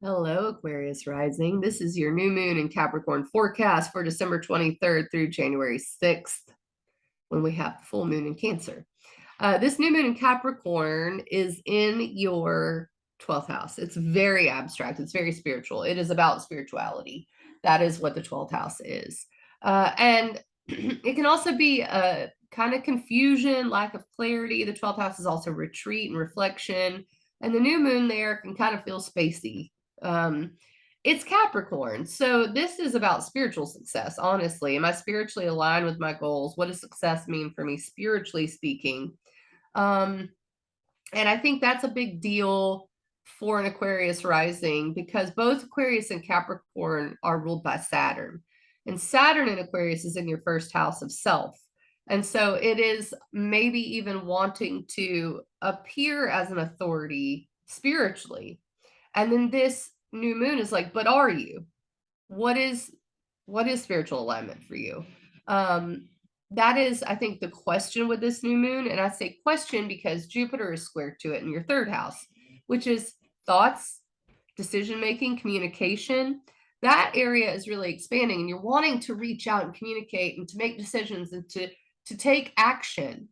Hello, Aquarius rising. This is your new moon in Capricorn forecast for December 23rd through January 6th, when we have full moon in Cancer. This new moon in Capricorn is in your 12th house. It's very abstract, it's very spiritual. It is about spirituality. That is what the 12th house is. And it can also be a kind of confusion, lack of clarity. The 12th house is also retreat and reflection. And the new moon there can kind of feel spacey. um, it's Capricorn. So this is about spiritual success, honestly. Am I spiritually aligned with my goals? What does success mean for me, spiritually speaking? Um, and I think that's a big deal for an Aquarius rising because both Aquarius and Capricorn are ruled by Saturn. And Saturn in Aquarius is in your first house of self. And so it is maybe even wanting to appear as an authority spiritually. And then this new moon is like, but are you? What is spiritual alignment for you? That is, I think, the question with this new moon. And I say question because Jupiter is square to it in your third house, which is thoughts, decision making, communication. That area is really expanding, and you're wanting to reach out and communicate and to make decisions and to take action.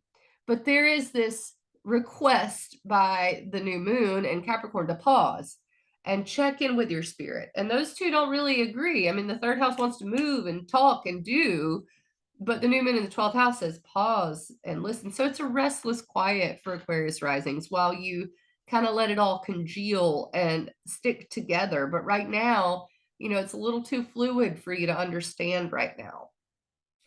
But there is this request by the new moon and Capricorn to pause and check in with your spirit. And those two don't really agree. I mean, the third house wants to move and talk and do, but the new moon in the 12th house says pause and listen. So it's a restless quiet for Aquarius risings while you kind of let it all congeal and stick together. But right now, it's a little too fluid for you to understand right now.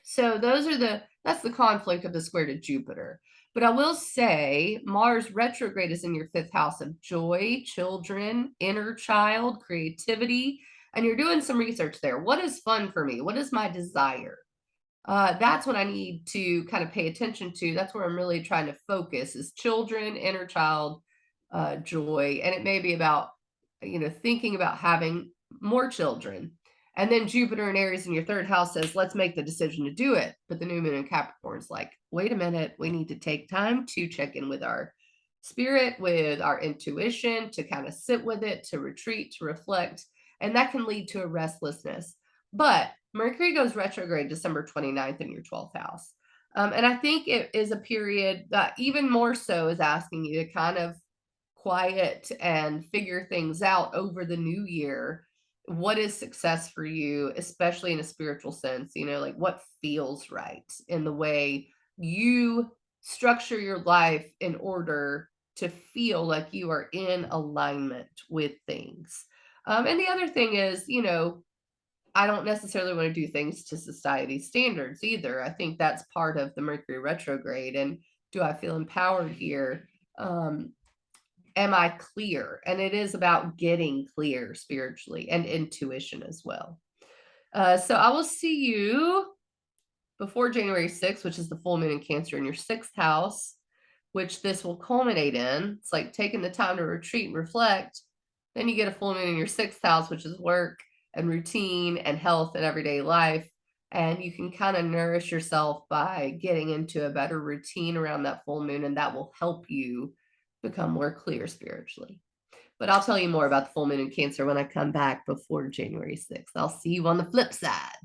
So that's the conflict of the square to Jupiter. But I will say Mars retrograde is in your fifth house of joy, children, inner child, creativity, and you're doing some research there. What is fun for me? What is my desire? That's what I need to kind of pay attention to. That's where I'm really trying to focus is children, inner child, joy. And it may be about, thinking about having more children. And then Jupiter and Aries in your third house says, let's make the decision to do it. But the new moon in Capricorn's like, wait a minute, we need to take time to check in with our spirit, with our intuition, to kind of sit with it, to retreat, to reflect. And that can lead to a restlessness. But Mercury goes retrograde December 29th in your 12th house. And I think it is a period that even more so is asking you to kind of quiet and figure things out over the new year. What is success for you, especially in a spiritual sense? Like what feels right in the way you structure your life in order to feel like you are in alignment with things. And the other thing is, I don't necessarily want to do things to society standards either. I think that's part of the Mercury retrograde. And do I feel empowered here? Am I clear? And it is about getting clear spiritually and intuition as well. So I will see you before January 6th, which is the full moon in Cancer in your sixth house, which this will culminate in. It's like taking the time to retreat and reflect. Then you get a full moon in your sixth house, which is work and routine and health and everyday life. And you can kind of nourish yourself by getting into a better routine around that full moon, and that will help you become more clear spiritually. But I'll tell you more about the full moon in Cancer when I come back before January 6th. I'll see you on the flip side.